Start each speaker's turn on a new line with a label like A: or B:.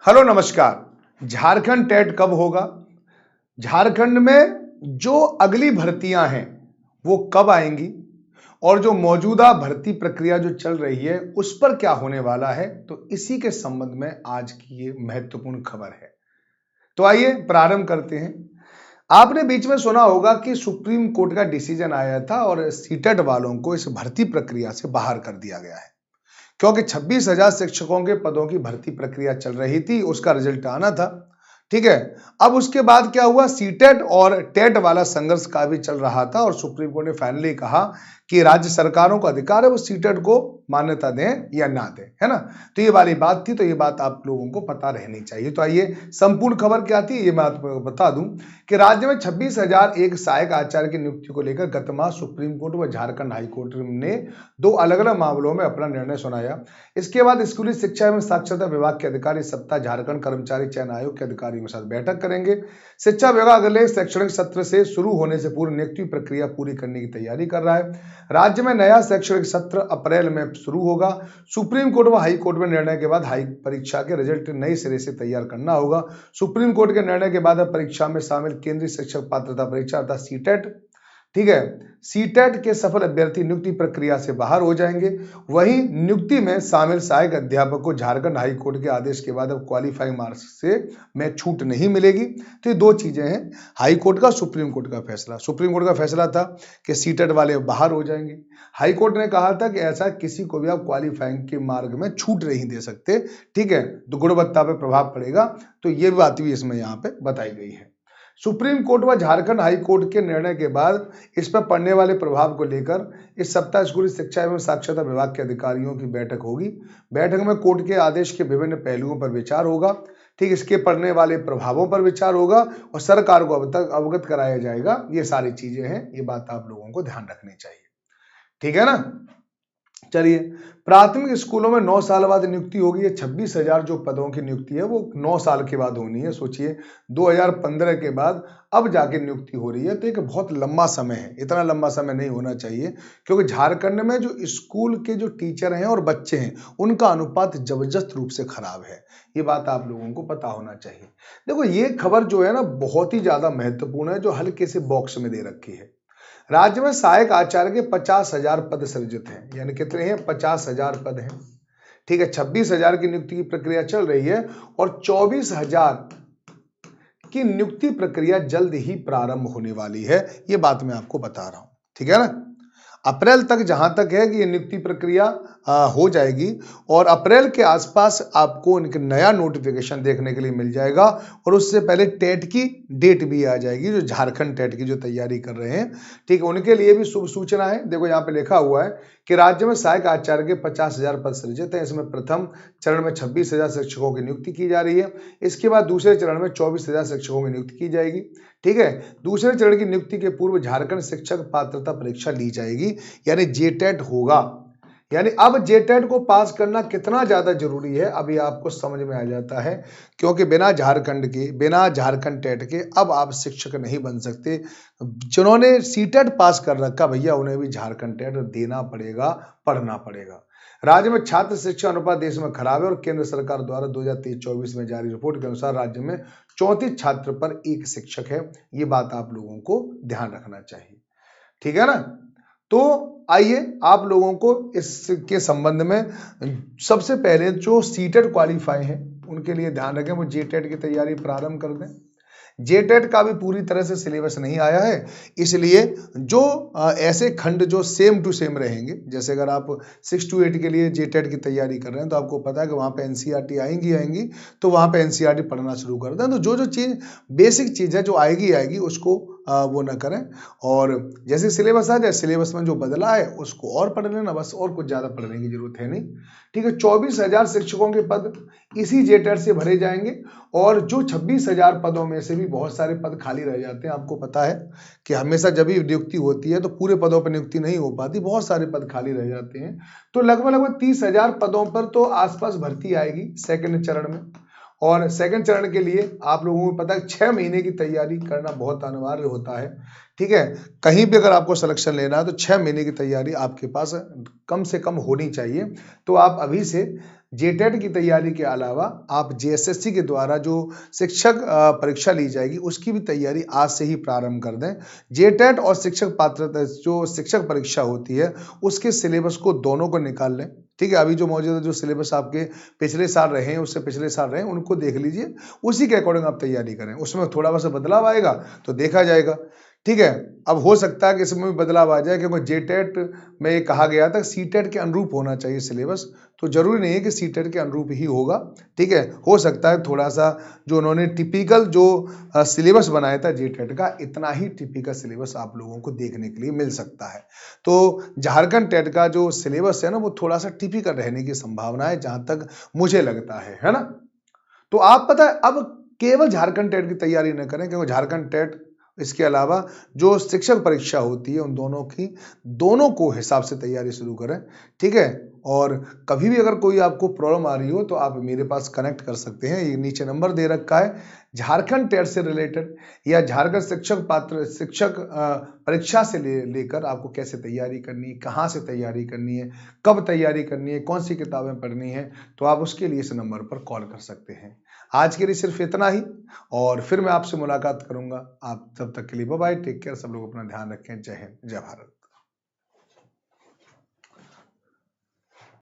A: Hello नमस्कार। Jharkhand TET कब होगा? झारखंड में जो अगली भर्तियां हैं वो कब आएंगी और जो मौजूदा भर्ती प्रक्रिया जो चल रही है उस पर क्या होने वाला है, तो इसी के संबंध में आज की ये महत्वपूर्ण खबर है। तो आइए प्रारंभ करते हैं। आपने बीच में सुना होगा कि सुप्रीम कोर्ट का डिसीजन आया था और सीटेट वालों को इस भर्ती प्रक्रिया से बाहर कर दिया गया है, क्योंकि 26,000 शिक्षकों के पदों की भर्ती प्रक्रिया चल रही थी, उसका रिजल्ट आना था। ठीक है। अब उसके बाद क्या हुआ, सीटेट और टेट वाला संघर्ष का भी चल रहा था और सुप्रीम कोर्ट ने फाइनली कहा कि राज्य सरकारों का अधिकार है वो सीटेट को मान्यता दें या ना दें, है ना। तो ये वाली बात थी, तो ये बात आप लोगों को पता रहनी चाहिए। तो आइए संपूर्ण खबर क्या थी ये मैं आपको बता दूं कि राज्य में 26,001 सहायक आचार्य की नियुक्ति को लेकर गत माह सुप्रीम कोर्ट व झारखंड हाईकोर्ट ने दो अलग अलग मामलों में अपना निर्णय सुनाया। इसके बाद स्कूली शिक्षा एवं साक्षरता विभाग के अधिकारी इस सप्ताह झारखंड कर्मचारी चयन आयोग के अधिकारियों के साथ बैठक करेंगे। शिक्षा विभाग अगले शैक्षणिक सत्र से शुरू होने से पूर्व नियुक्ति प्रक्रिया पूरी करने की तैयारी कर रहा है। राज्य में नया शैक्षणिक सत्र अप्रैल में शुरू होगा। सुप्रीम कोर्ट व हाई कोर्ट में निर्णय के बाद हाई परीक्षा के रिजल्ट नए सिरे से तैयार करना होगा। सुप्रीम कोर्ट के निर्णय के बाद परीक्षा में शामिल केंद्रीय शिक्षक पात्रता परीक्षा अर्थात सीटेट, ठीक है, सीटेट के सफल अभ्यर्थी नियुक्ति प्रक्रिया से बाहर हो जाएंगे। वहीं नियुक्ति में शामिल सहायक अध्यापक को झारखंड हाई कोर्ट के आदेश के बाद अब क्वालिफाइंग मार्क्स से में छूट नहीं मिलेगी। तो ये दो चीजें हैं, हाई कोर्ट का, सुप्रीम कोर्ट का फैसला। सुप्रीम कोर्ट का फैसला था कि सीटेट वाले बाहर हो जाएंगे। हाई कोर्ट ने कहा था कि ऐसा किसी को भी आप क्वालिफाइंग के मार्ग में छूट नहीं दे सकते, ठीक है, तो गुणवत्ता पर प्रभाव पड़ेगा। तो ये बात भी इसमें यहाँ पे बताई गई है। सुप्रीम कोर्ट व झारखंड हाई कोर्ट के निर्णय के बाद इस पर पड़ने वाले प्रभाव को लेकर इस सप्ताह स्कूली शिक्षा एवं साक्षरता विभाग के अधिकारियों की बैठक होगी। बैठक में कोर्ट के आदेश के विभिन्न पहलुओं पर विचार होगा, ठीक, इसके पड़ने वाले प्रभावों पर विचार होगा और सरकार को अब तक अवगत कराया जाएगा। ये सारी चीजें हैं, ये बात आप लोगों को ध्यान रखनी चाहिए, ठीक है ना। चलिए, प्राथमिक स्कूलों में 9 साल बाद नियुक्ति होगी। ये 26,000 जो पदों की नियुक्ति है वो 9 साल के बाद होनी है। सोचिए 2015 के बाद अब जाके नियुक्ति हो रही है, तो एक बहुत लंबा समय है। इतना लंबा समय नहीं होना चाहिए, क्योंकि झारखंड में जो स्कूल के जो टीचर हैं और बच्चे हैं उनका अनुपात जबरदस्त रूप से खराब है। ये बात आप लोगों को पता होना चाहिए। देखो, ये खबर जो है ना बहुत ही ज्यादा महत्वपूर्ण है, जो हल्के से बॉक्स में दे रखी है। राज्य में सहायक आचार्य के 50,000 पद सृजित हैं, यानी कितने हैं, 50,000 पद हैं, ठीक है। 26,000 की नियुक्ति की प्रक्रिया चल रही है और 24,000 की नियुक्ति प्रक्रिया जल्द ही प्रारंभ होने वाली है। ये बात मैं आपको बता रहा हूं, ठीक है ना। अप्रैल तक जहां तक है कि ये नियुक्ति प्रक्रिया हो जाएगी और अप्रैल के आसपास आपको इनके नया नोटिफिकेशन देखने के लिए मिल जाएगा और उससे पहले टेट की डेट भी आ जाएगी। जो झारखंड टेट की जो तैयारी कर रहे हैं, ठीक है, उनके लिए भी शुभ सूचना है। देखो यहाँ पे लिखा हुआ है कि राज्य में सहायक आचार्य के 50,000 पद सृजित हैं। इसमें प्रथम चरण में 26,000 शिक्षकों की नियुक्ति की जा रही है। इसके बाद दूसरे चरण में 24,000 शिक्षकों की नियुक्ति की जाएगी, ठीक है। दूसरे चरण की नियुक्ति के पूर्व झारखंड शिक्षक पात्रता परीक्षा ली जाएगी, यानी जेटेट होगा। यानी अब जेटेट को पास करना कितना ज्यादा जरूरी है अभी आपको समझ में आ जाता है, क्योंकि बिना झारखंड टेट के अब आप शिक्षक नहीं बन सकते। जिन्होंने सीटेट पास कर रखा भैया उन्हें भी झारखंड टेट देना पड़ेगा, पढ़ना पड़ेगा। राज्य में छात्र शिक्षा अनुपात देश में खराब है और केंद्र सरकार द्वारा 2023-24 में जारी रिपोर्ट के अनुसार राज्य में 34 छात्र पर 1 शिक्षक है। ये बात आप लोगों को ध्यान रखना चाहिए, ठीक है ना। तो आइए आप लोगों को इसके संबंध में सबसे पहले जो सीटेट क्वालिफाई हैं उनके लिए ध्यान रखें, वो जेटेट की तैयारी प्रारंभ कर दें। जेटेट का भी पूरी तरह से सिलेबस नहीं आया है, इसलिए जो ऐसे खंड जो सेम टू सेम रहेंगे, जैसे अगर आप 6 to 8 के लिए जेटेट की तैयारी कर रहे हैं तो आपको पता है कि वहाँ पे एनसीईआरटी आएंगी, तो वहाँ पे एनसीईआरटी पढ़ना शुरू कर दें। तो जो चीज़ बेसिक चीज़ है जो आएगी उसको वो ना करें, और जैसे सिलेबस आ जाए सिलेबस में जो बदला है उसको और पढ़ लेना, बस, और कुछ ज़्यादा पढ़ने की जरूरत है नहीं, ठीक है। 24,000 शिक्षकों के पद इसी जेटेट से भरे जाएंगे और जो 26,000 पदों में से भी बहुत सारे पद खाली रह जाते हैं। आपको पता है कि हमेशा जब भी नियुक्ति होती है तो पूरे पदों पर नियुक्ति नहीं हो पाती, बहुत सारे पद खाली रह जाते हैं। तो लगभग 30,000 पदों पर तो आसपास भर्ती आएगी सेकंड चरण में, और सेकंड चरण के लिए आप लोगों को पता है 6 महीने की तैयारी करना बहुत अनिवार्य होता है। ठीक है, कहीं भी अगर आपको सिलेक्शन लेना है तो 6 महीने की तैयारी आपके पास कम से कम होनी चाहिए। तो आप अभी से जेटेट की तैयारी के अलावा आप जेएसएससी के द्वारा जो शिक्षक परीक्षा ली जाएगी उसकी भी तैयारी आज से ही प्रारंभ कर दें। जेटेट और शिक्षक पात्रता जो शिक्षक परीक्षा होती है उसके सिलेबस को दोनों को निकाल लें। ठीक है, अभी जो मौजूदा जो सिलेबस आपके पिछले साल रहे हैं उससे पिछले साल रहे हैं उनको देख लीजिए, उसी के अकॉर्डिंग आप तैयारी करें। उसमें थोड़ा बहुत बदलाव आएगा तो देखा जाएगा। ठीक है, अब हो सकता है कि इसमें भी बदलाव आ जाए, क्योंकि जेटेट में ये कहा गया था सीटेट के अनुरूप होना चाहिए सिलेबस, तो जरूरी नहीं है कि सीटेट के अनुरूप ही होगा। ठीक है, हो सकता है थोड़ा सा जो उन्होंने टिपिकल जो सिलेबस बनाया था जेटेट का, इतना ही टिपिकल सिलेबस आप लोगों को देखने के लिए मिल सकता है। तो झारखंड टेट का जो सिलेबस है ना वो थोड़ा सा टिपिकल रहने की संभावना है जहां तक मुझे लगता है ना। तो आप पता है अब केवल झारखंड टेट की तैयारी न करें, क्योंकि झारखंड टेट इसके अलावा जो शिक्षक परीक्षा होती है उन दोनों को हिसाब से तैयारी शुरू करें। ठीक है, और कभी भी अगर कोई आपको प्रॉब्लम आ रही हो तो आप मेरे पास कनेक्ट कर सकते हैं, ये नीचे नंबर दे रखा है। झारखंड टेट से रिलेटेड या झारखंड शिक्षक परीक्षा से लेकर आपको कैसे तैयारी करनी है, कहाँ से तैयारी करनी है, कब तैयारी करनी है, कौन सी किताबें पढ़नी है, तो आप उसके लिए इस नंबर पर कॉल कर सकते हैं। आज के लिए सिर्फ इतना ही, और फिर मैं आपसे मुलाकात करूंगा। आप तब तक के लिए बाय बाय, टेक केयर, सब लोग अपना ध्यान रखें। जय हिंद, जय भारत।